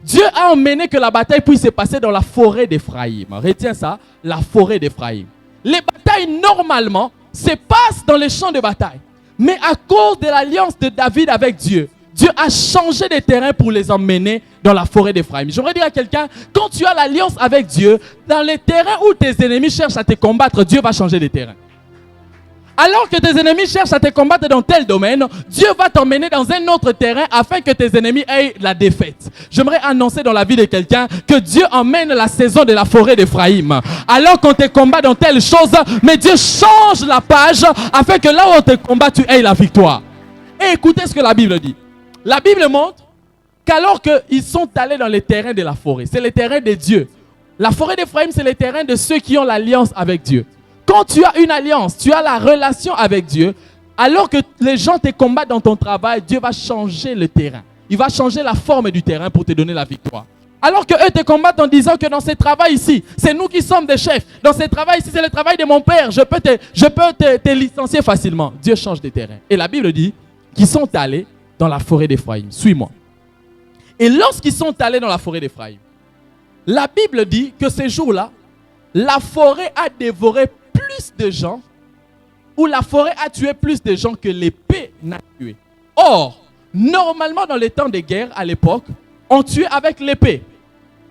Dieu a emmené que la bataille puisse se passer dans la forêt d'Éphraïm. Retiens ça, la forêt d'Éphraïm. Les batailles normalement se passent dans les champs de bataille. Mais à cause de l'alliance de David avec Dieu, Dieu a changé des terrains pour les emmener dans la forêt d'Éphraïm. J'aimerais dire à quelqu'un, quand tu as l'alliance avec Dieu, dans les terrains où tes ennemis cherchent à te combattre, Dieu va changer les terrains. Alors que tes ennemis cherchent à te combattre dans tel domaine, Dieu va t'emmener dans un autre terrain afin que tes ennemis aient la défaite. J'aimerais annoncer dans la vie de quelqu'un que Dieu emmène la saison de la forêt d'Éphraïm. Alors qu'on te combat dans telle chose, mais Dieu change la page afin que là où on te combat, tu aies la victoire. Et écoutez ce que la Bible dit. La Bible montre qu'alors qu'ils sont allés dans les terrains de la forêt, c'est les terrains de Dieu. La forêt d'Éphraïm, c'est les terrains de ceux qui ont l'alliance avec Dieu. Quand tu as une alliance, tu as la relation avec Dieu, alors que les gens te combattent dans ton travail, Dieu va changer le terrain. Il va changer la forme du terrain pour te donner la victoire. Alors qu'eux te combattent en disant que dans ce travail ici, c'est nous qui sommes des chefs. Dans ce travail ici, c'est le travail de mon père. Je peux te licencier facilement. Dieu change de terrain. Et la Bible dit qu'ils sont allés dans la forêt d'Éphraïm. Suis-moi. Et lorsqu'ils sont allés dans la forêt d'Éphraïm, la Bible dit que ces jours-là, la forêt a dévoré plus de gens, ou la forêt a tué plus de gens que l'épée n'a tué. Or, normalement dans les temps de guerre à l'époque, on tuait avec l'épée.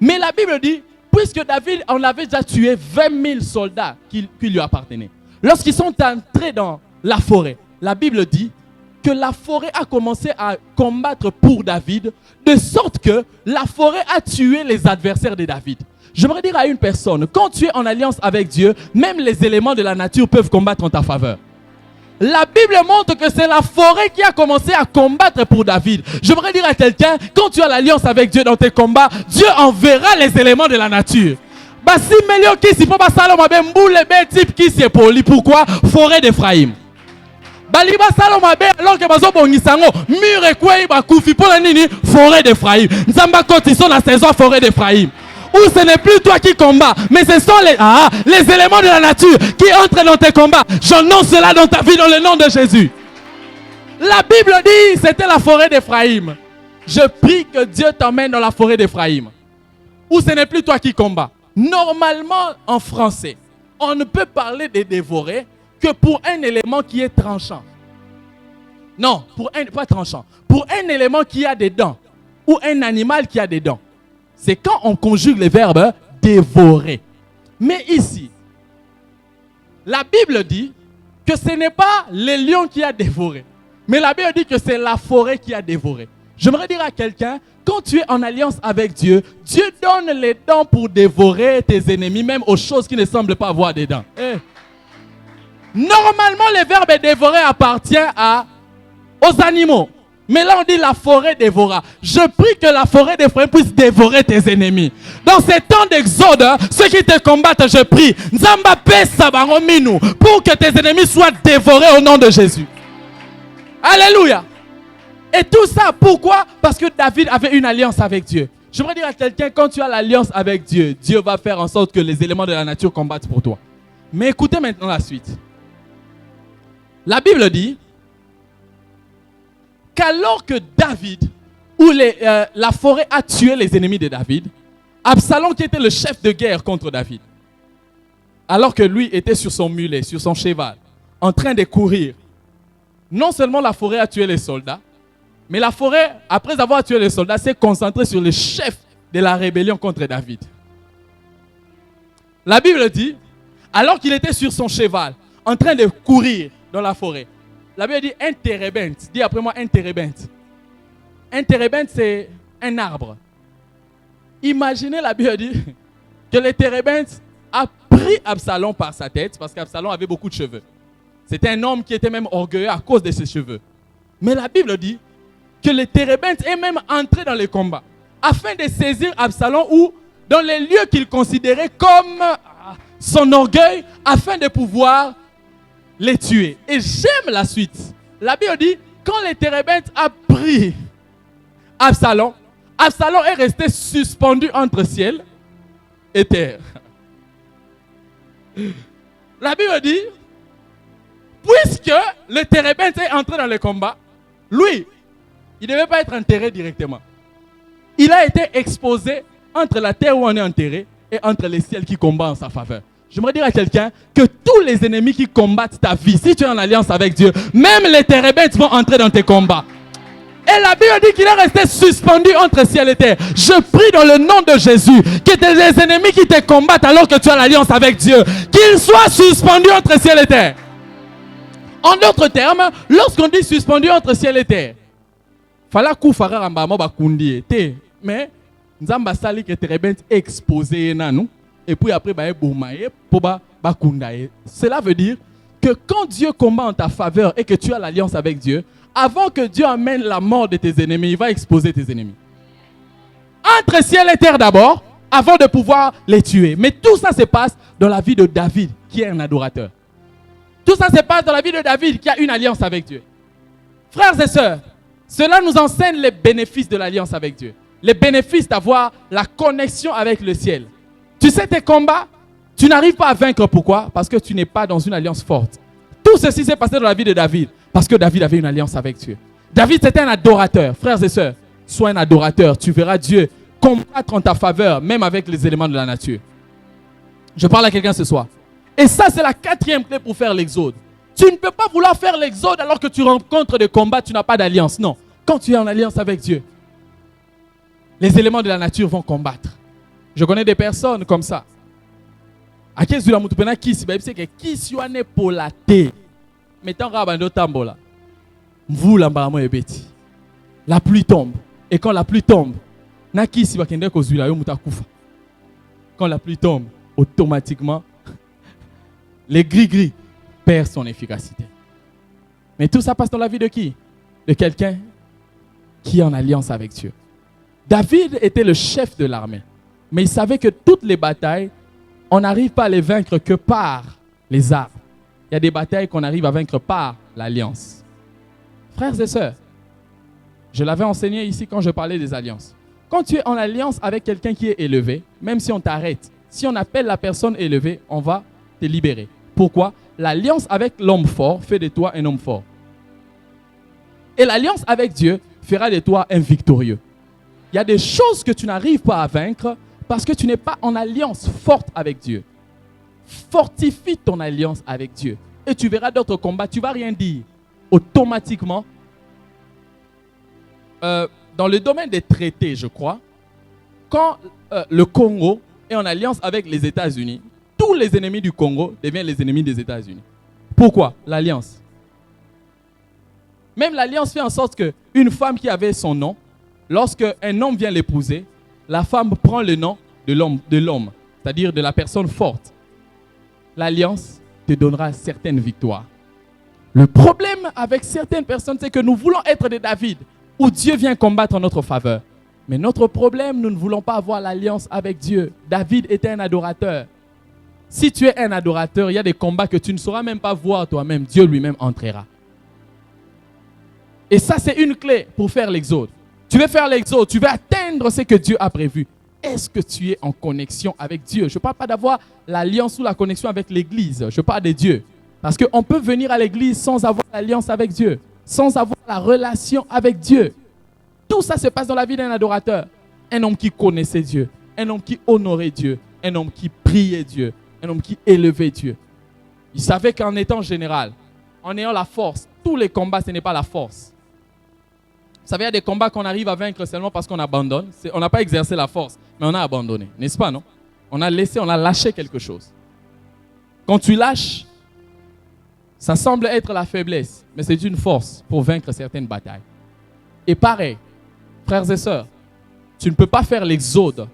Mais la Bible dit, puisque David en avait déjà tué 20 000 soldats qui lui appartenaient, lorsqu'ils sont entrés dans la forêt, la Bible dit que la forêt a commencé à combattre pour David, de sorte que la forêt a tué les adversaires de David. J'aimerais dire à une personne, quand tu es en alliance avec Dieu, même les éléments de la nature peuvent combattre en ta faveur. La Bible montre que c'est la forêt qui a commencé à combattre pour David. J'aimerais dire à quelqu'un, quand tu as l'alliance avec Dieu dans tes combats, Dieu enverra les éléments de la nature. Pourquoi? Forêt d'Éphraïm. Alors que forêt d'Éphraïm. Nzamba quand ils sont dans la saison forêt d'Éphraïm. Où ce n'est plus toi qui combats, mais ce sont les éléments de la nature qui entrent dans tes combats. J'annonce cela dans ta vie dans le nom de Jésus. La Bible dit c'était la forêt d'Éphraïm. Je prie que Dieu t'emmène dans la forêt d'Éphraïm. Où ce n'est plus toi qui combats. Normalement, en français, on ne peut parler de dévorer que pour un élément qui est tranchant. Non, pas tranchant. Pour un élément qui a des dents. Ou un animal qui a des dents. C'est quand on conjugue les verbes dévorer. Mais ici, la Bible dit que ce n'est pas le lion qui a dévoré. Mais la Bible dit que c'est la forêt qui a dévoré. J'aimerais dire à quelqu'un, quand tu es en alliance avec Dieu, Dieu donne les dents pour dévorer tes ennemis, même aux choses qui ne semblent pas avoir des dents. Normalement, le verbe dévorer appartient aux animaux. Mais là, on dit la forêt dévora. Je prie que la forêt d'Éphraïm puisse dévorer tes ennemis. Dans ces temps d'exode, ceux qui te combattent, je prie, Nzamba pesa bango minu, pour que tes ennemis soient dévorés au nom de Jésus. Alléluia. Et tout ça, pourquoi? Parce que David avait une alliance avec Dieu. J'aimerais dire à quelqu'un, quand tu as l'alliance avec Dieu, Dieu va faire en sorte que les éléments de la nature combattent pour toi. Mais écoutez maintenant la suite. La Bible dit qu'alors que David, ou la forêt a tué les ennemis de David, Absalom qui était le chef de guerre contre David, alors que lui était sur son mulet, sur son cheval, en train de courir, non seulement la forêt a tué les soldats, mais la forêt, après avoir tué les soldats, s'est concentrée sur le chef de la rébellion contre David. La Bible dit, alors qu'il était sur son cheval, en train de courir dans la forêt, la Bible dit un térébinthe. Dis après moi un térébinthe. Un térébinthe, c'est un arbre. Imaginez, la Bible dit que le térébinthe a pris Absalom par sa tête parce qu'Absalom avait beaucoup de cheveux. C'était un homme qui était même orgueilleux à cause de ses cheveux. Mais la Bible dit que le térébinthe est même entré dans le combat afin de saisir Absalom ou dans les lieux qu'il considérait comme son orgueil afin de pouvoir les tuer. Et j'aime la suite. La Bible dit, quand le térébinthe a pris Absalom, Absalom est resté suspendu entre ciel et terre. La Bible dit, puisque le térébinthe est entré dans le combat, lui, il ne devait pas être enterré directement. Il a été exposé entre la terre où on est enterré et entre les ciels qui combattent en sa faveur. J'aimerais dire à quelqu'un que tous les ennemis qui combattent ta vie, si tu es en alliance avec Dieu, même les térébinthes vont entrer dans tes combats. Et la Bible dit qu'il est resté suspendu entre ciel et terre. Je prie dans le nom de Jésus que les ennemis qui te combattent alors que tu as l'alliance avec Dieu, qu'ils soient suspendus entre ciel et terre. En d'autres termes, lorsqu'on dit suspendu entre ciel et terre, fala kufara rambamo bakundi te, mais nzamba sali que térébinthe exposé na nous. Et puis après, cela veut dire que quand Dieu combat en ta faveur et que tu as l'alliance avec Dieu, avant que Dieu amène la mort de tes ennemis, il va exposer tes ennemis. Entre ciel et terre d'abord, avant de pouvoir les tuer. Mais tout ça se passe dans la vie de David, qui est un adorateur. Tout ça se passe dans la vie de David, qui a une alliance avec Dieu. Frères et sœurs, cela nous enseigne les bénéfices de l'alliance avec Dieu. Les bénéfices d'avoir la connexion avec le ciel. Tu sais tes combats, tu n'arrives pas à vaincre. Pourquoi? Parce que tu n'es pas dans une alliance forte. Tout ceci s'est passé dans la vie de David. Parce que David avait une alliance avec Dieu. David c'était un adorateur. Frères et sœurs, sois un adorateur. Tu verras Dieu combattre en ta faveur, même avec les éléments de la nature. Je parle à quelqu'un ce soir. Et ça c'est la quatrième clé pour faire l'exode. Tu ne peux pas vouloir faire l'exode alors que tu rencontres des combats, tu n'as pas d'alliance. Non, quand tu es en alliance avec Dieu, les éléments de la nature vont combattre. Je connais des personnes comme ça. À qui est-ce que tu as qui c'est que qui soit né pour la thé. Mais tant que tambola. Vous l'embarras est bêti. La pluie tombe. Et quand la pluie tombe, na qui si va kende ko zula yo mutakufa. Quand la pluie tombe, automatiquement les gris-gris perdent son efficacité. Mais tout ça passe dans la vie de qui? De quelqu'un qui est en alliance avec Dieu. David était le chef de l'armée. Mais il savait que toutes les batailles, on n'arrive pas à les vaincre que par les armes. Il y a des batailles qu'on arrive à vaincre par l'alliance. Frères et sœurs, je l'avais enseigné ici quand je parlais des alliances. Quand tu es en alliance avec quelqu'un qui est élevé, même si on t'arrête, si on appelle la personne élevée, on va te libérer. Pourquoi? L'alliance avec l'homme fort fait de toi un homme fort. Et l'alliance avec Dieu fera de toi un victorieux. Il y a des choses que tu n'arrives pas à vaincre parce que tu n'es pas en alliance forte avec Dieu. Fortifie ton alliance avec Dieu. Et tu verras d'autres combats, tu ne vas rien dire. Automatiquement, dans le domaine des traités, je crois, quand le Congo est en alliance avec les États-Unis, tous les ennemis du Congo deviennent les ennemis des États-Unis. Pourquoi? L'alliance. Même l'alliance fait en sorte qu'une femme qui avait son nom, lorsque un homme vient l'épouser, la femme prend le nom de l'homme, c'est-à-dire de la personne forte. L'alliance te donnera certaines victoires. Le problème avec certaines personnes, c'est que nous voulons être des David, où Dieu vient combattre en notre faveur. Mais notre problème, nous ne voulons pas avoir l'alliance avec Dieu. David était un adorateur. Si tu es un adorateur, il y a des combats que tu ne sauras même pas voir toi-même. Dieu lui-même entrera. Et ça, c'est une clé pour faire l'exode. Tu veux faire l'exode, tu veux atteindre ce que Dieu a prévu. Est-ce que tu es en connexion avec Dieu? Je ne parle pas d'avoir l'alliance ou la connexion avec l'Église. Je parle de Dieu. Parce qu'on peut venir à l'Église sans avoir l'alliance avec Dieu, sans avoir la relation avec Dieu. Tout ça se passe dans la vie d'un adorateur. Un homme qui connaissait Dieu, un homme qui honorait Dieu, un homme qui priait Dieu, un homme qui élevait Dieu. Il savait qu'en étant général, en ayant la force, tous les combats, ce n'est pas la force. Vous savez, il y a des combats qu'on arrive à vaincre seulement parce qu'on abandonne. On n'a pas exercé la force, mais on a abandonné. N'est-ce pas, non? On a lâché quelque chose. Quand tu lâches, ça semble être la faiblesse, mais c'est une force pour vaincre certaines batailles. Et pareil, frères et sœurs, tu ne peux pas faire l'exode.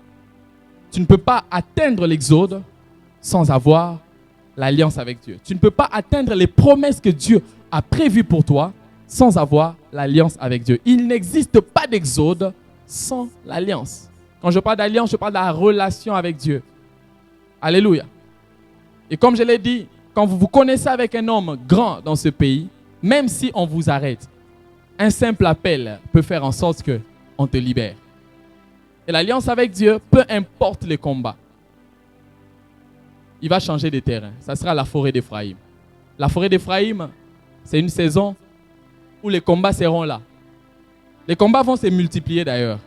Tu ne peux pas atteindre l'exode sans avoir l'alliance avec Dieu. Tu ne peux pas atteindre les promesses que Dieu a prévues pour toi sans avoir l'alliance avec Dieu. Il n'existe pas d'exode sans l'alliance. Quand je parle d'alliance, je parle de la relation avec Dieu. Alléluia. Et comme je l'ai dit, quand vous vous connaissez avec un homme grand dans ce pays, même si on vous arrête, un simple appel peut faire en sorte qu'on te libère. Et l'alliance avec Dieu, peu importe les combats, il va changer de terrain. Ça sera la forêt d'Éphraïm. La forêt d'Éphraïm, c'est une saison où les combats seront là. Les combats vont se multiplier d'ailleurs.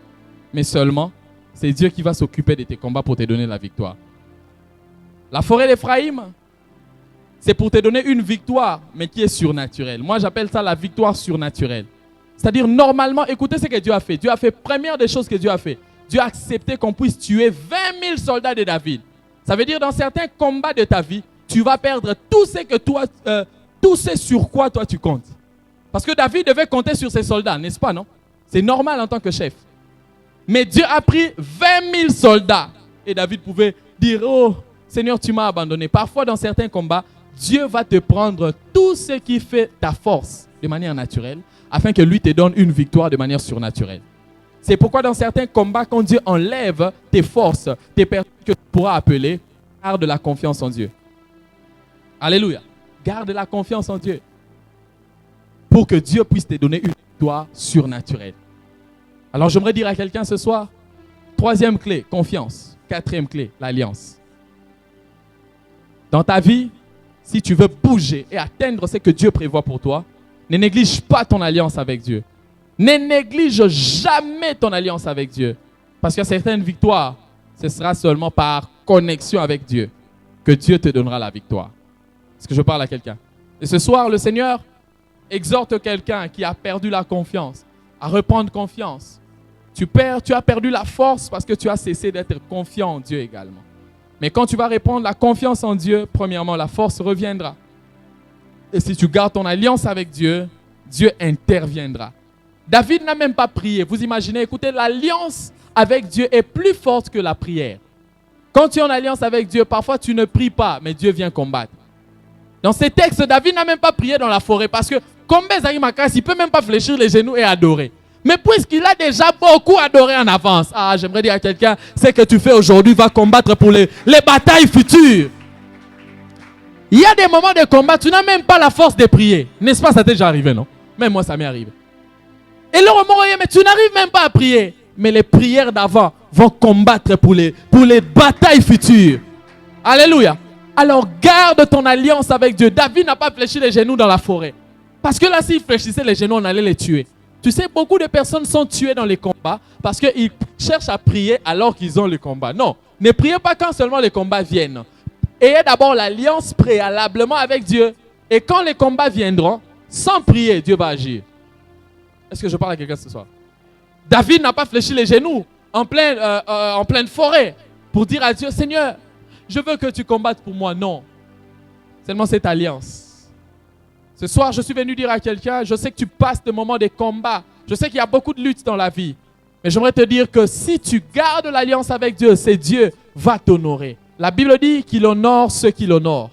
Mais seulement, c'est Dieu qui va s'occuper de tes combats pour te donner la victoire. La forêt d'Éphraïm, c'est pour te donner une victoire, mais qui est surnaturelle. Moi, j'appelle ça la victoire surnaturelle. C'est-à-dire, normalement, écoutez ce que Dieu a fait. Dieu a fait, première des choses que Dieu a fait, Dieu a accepté qu'on puisse tuer 20 000 soldats de David. Ça veut dire, dans certains combats de ta vie, tu vas perdre tout ce sur quoi toi tu comptes. Parce que David devait compter sur ses soldats, n'est-ce pas, non? C'est normal en tant que chef. Mais Dieu a pris 20 000 soldats. Et David pouvait dire, oh, Seigneur, tu m'as abandonné. Parfois, dans certains combats, Dieu va te prendre tout ce qui fait ta force de manière naturelle, afin que lui te donne une victoire de manière surnaturelle. C'est pourquoi dans certains combats, quand Dieu enlève tes forces, tes personnes que tu pourras appeler, garde la confiance en Dieu. Alléluia. Garde la confiance en Dieu. Pour que Dieu puisse te donner une victoire surnaturelle. Alors j'aimerais dire à quelqu'un ce soir, troisième clé, confiance. Quatrième clé, l'alliance. Dans ta vie, si tu veux bouger et atteindre ce que Dieu prévoit pour toi, ne néglige pas ton alliance avec Dieu. Ne néglige jamais ton alliance avec Dieu. Parce qu'il y a certaines victoires, ce sera seulement par connexion avec Dieu que Dieu te donnera la victoire. Est-ce que je parle à quelqu'un? Et ce soir, le Seigneur exhorte quelqu'un qui a perdu la confiance à reprendre confiance. Tu as perdu la force parce que tu as cessé d'être confiant en Dieu également. Mais quand tu vas répondre la confiance en Dieu, premièrement, la force reviendra. Et si tu gardes ton alliance avec Dieu, Dieu interviendra. David n'a même pas prié. Vous imaginez, écoutez, l'alliance avec Dieu est plus forte que la prière. Quand tu es en alliance avec Dieu, parfois tu ne pries pas, mais Dieu vient combattre. Dans ces textes, David n'a même pas prié dans la forêt parce que comme Bézari Makas, il ne peut même pas fléchir les genoux et adorer. Mais puisqu'il a déjà beaucoup adoré en avance, j'aimerais dire à quelqu'un, ce que tu fais aujourd'hui va combattre pour les batailles futures. Il y a des moments de combat, tu n'as même pas la force de prier. N'est-ce pas, ça t'est déjà arrivé, non? Même moi, ça m'est arrivé. Et le moment, mais tu n'arrives même pas à prier. Mais les prières d'avant vont combattre pour les batailles futures. Alléluia. Alors garde ton alliance avec Dieu. David n'a pas fléchi les genoux dans la forêt. Parce que là, s'il fléchissait les genoux, on allait les tuer. Tu sais, beaucoup de personnes sont tuées dans les combats parce qu'ils cherchent à prier alors qu'ils ont le combat. Non, ne priez pas quand seulement les combats viennent. Ayez d'abord l'alliance préalablement avec Dieu. Et quand les combats viendront, sans prier, Dieu va agir. Est-ce que je parle à quelqu'un ce soir? David n'a pas fléchi les genoux en pleine forêt pour dire à Dieu, Seigneur, je veux que tu combattes pour moi. Non, seulement cette alliance. Ce soir, je suis venu dire à quelqu'un, je sais que tu passes des moments de combat. Je sais qu'il y a beaucoup de luttes dans la vie. Mais j'aimerais te dire que si tu gardes l'alliance avec Dieu, c'est Dieu va t'honorer. La Bible dit qu'il honore ceux qui l'honorent.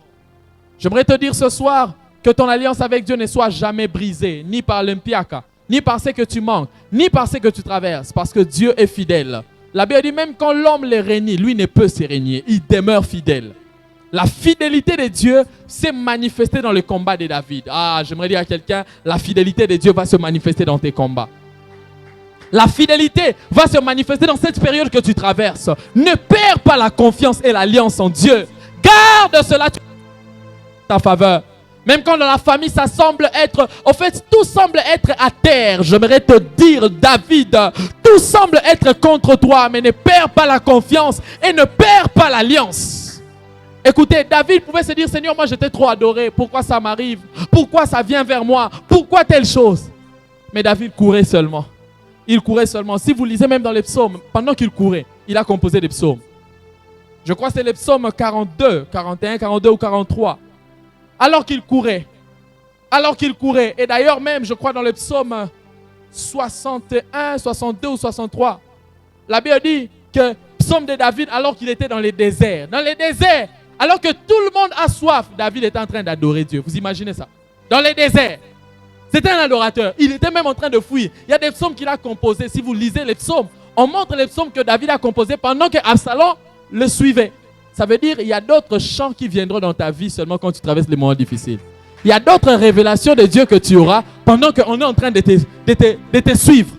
J'aimerais te dire ce soir que ton alliance avec Dieu ne soit jamais brisée, ni par l'impiaka, ni par ce que tu manques, ni par ce que tu traverses, parce que Dieu est fidèle. La Bible dit même quand l'homme les renie, lui ne peut se régner, il demeure fidèle. La fidélité de Dieu s'est manifestée dans le combat de David. J'aimerais dire à quelqu'un, la fidélité de Dieu va se manifester dans tes combats. La fidélité va se manifester dans cette période que tu traverses. Ne perds pas la confiance et l'alliance en Dieu. Garde cela ta faveur. Même quand dans la famille, ça semble être... En fait, tout semble être à terre. J'aimerais te dire, David, tout semble être contre toi. Mais ne perds pas la confiance et ne perds pas l'alliance. Écoutez, David pouvait se dire, Seigneur, moi je t'ai trop adoré. Pourquoi ça m'arrive? Pourquoi ça vient vers moi? Pourquoi telle chose? Mais David courait seulement. Il courait seulement. Si vous lisez même dans les psaumes, pendant qu'il courait, il a composé des psaumes. Je crois que c'est les psaumes 42, 41, 42 ou 43. Alors qu'il courait. Et d'ailleurs même, je crois dans le psaume 61, 62 ou 63, la Bible dit que psaume de David alors qu'il était dans les déserts. Dans les déserts, alors que tout le monde a soif, David était en train d'adorer Dieu. Vous imaginez ça? Dans les déserts. C'était un adorateur. Il était même en train de fuir. Il y a des psaumes qu'il a composés. Si vous lisez les psaumes, on montre les psaumes que David a composés pendant que Absalom le suivait. Ça veut dire qu'il y a d'autres chants qui viendront dans ta vie seulement quand tu traverses les moments difficiles. Il y a d'autres révélations de Dieu que tu auras pendant qu'on est en train de te suivre.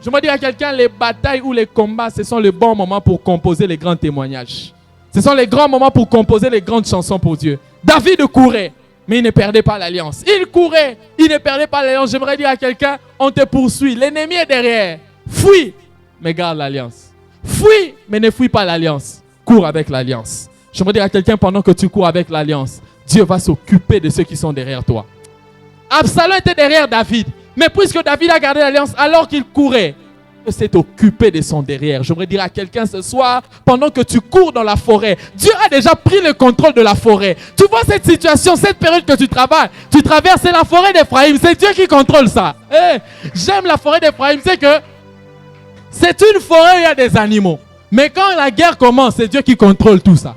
Je me dis à quelqu'un, les batailles ou les combats, ce sont les bons moments pour composer les grands témoignages. Ce sont les grands moments pour composer les grandes chansons pour Dieu. David courait, mais il ne perdait pas l'alliance. Il courait, il ne perdait pas l'alliance. J'aimerais dire à quelqu'un, on te poursuit. L'ennemi est derrière. Fuis, mais garde l'alliance. Fuis, mais ne fuis pas l'alliance. Cours avec l'alliance. J'aimerais dire à quelqu'un, pendant que tu cours avec l'alliance, Dieu va s'occuper de ceux qui sont derrière toi. Absalom était derrière David. Mais puisque David a gardé l'alliance alors qu'il courait, Dieu s'est occupé de son derrière. J'aimerais dire à quelqu'un ce soir, pendant que tu cours dans la forêt, Dieu a déjà pris le contrôle de la forêt. Tu vois cette situation, cette période que tu travailles, tu traverses la forêt d'Éphraïm, c'est Dieu qui contrôle ça. J'aime la forêt d'Éphraïm, c'est que c'est une forêt où il y a des animaux. Mais quand la guerre commence, c'est Dieu qui contrôle tout ça.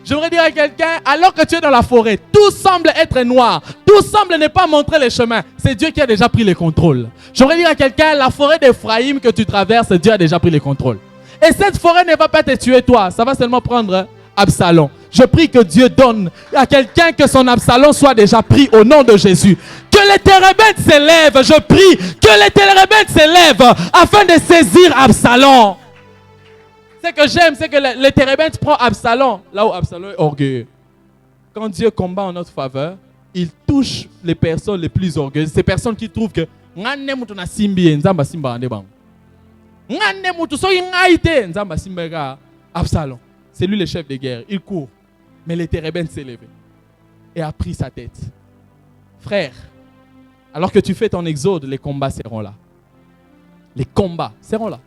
J'aimerais dire à quelqu'un, alors que tu es dans la forêt, tout semble être noir, tout semble ne pas montrer les chemins. C'est Dieu qui a déjà pris le contrôle. J'aimerais dire à quelqu'un, la forêt d'Éphraïm que tu traverses, Dieu a déjà pris le contrôle. Et cette forêt ne va pas te tuer toi, ça va seulement prendre Absalom. Je prie que Dieu donne à quelqu'un que son Absalom soit déjà pris au nom de Jésus. Que les térébintes s'élèvent, je prie que les térébintes s'élèvent afin de saisir Absalom. Ce que j'aime, c'est que les térébintes prend Absalom, là où Absalom est orgueilleux. Quand Dieu combat en notre faveur, il touche les personnes les plus orgueilleuses. Ces personnes qui trouvent que Absalom, c'est lui le chef de guerre. Il court, mais les térébintes s'est levé et a pris sa tête. Frère, alors que tu fais ton exode, les combats seront là. les combats seront là.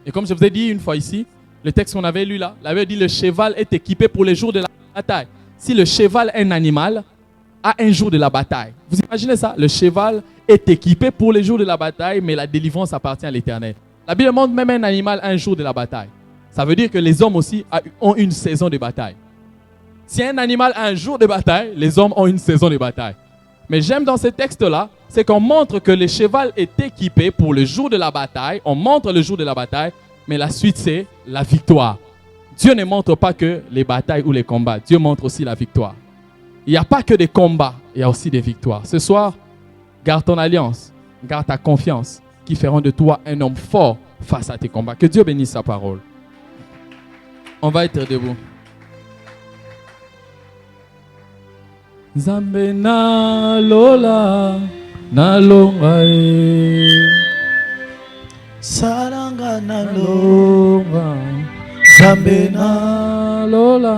Et comme je vous ai dit une fois ici, le texte qu'on avait lu là, la Bible dit le cheval est équipé pour les jours de la bataille. Si le cheval est un animal, a un jour de la bataille. Vous imaginez ça? Le cheval est équipé pour les jours de la bataille, mais la délivrance appartient à l'Éternel. La Bible montre même un animal a un jour de la bataille. Ça veut dire que les hommes aussi ont une saison de bataille. Si un animal a un jour de bataille, les hommes ont une saison de bataille. Mais j'aime dans ce texte-là, c'est qu'on montre que le cheval est équipé pour le jour de la bataille. On montre le jour de la bataille, mais la suite, c'est la victoire. Dieu ne montre pas que les batailles ou les combats. Dieu montre aussi la victoire. Il n'y a pas que des combats, il y a aussi des victoires. Ce soir, garde ton alliance, garde ta confiance, qui feront de toi un homme fort face à tes combats. Que Dieu bénisse sa parole. On va être debout. Nzambe na lola na longae Saranga na longa Nzambe na lola.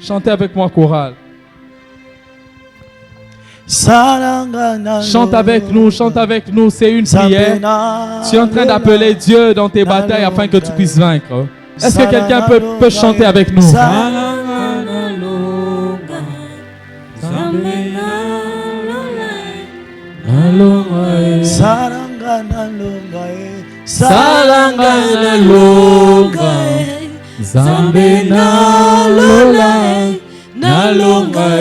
Chantez avec moi chorale. Chante avec nous, c'est une prière. Tu es en train d'appeler Dieu dans tes batailles afin que tu puisses vaincre. Est-ce que quelqu'un peut chanter avec nous? Salanga na longa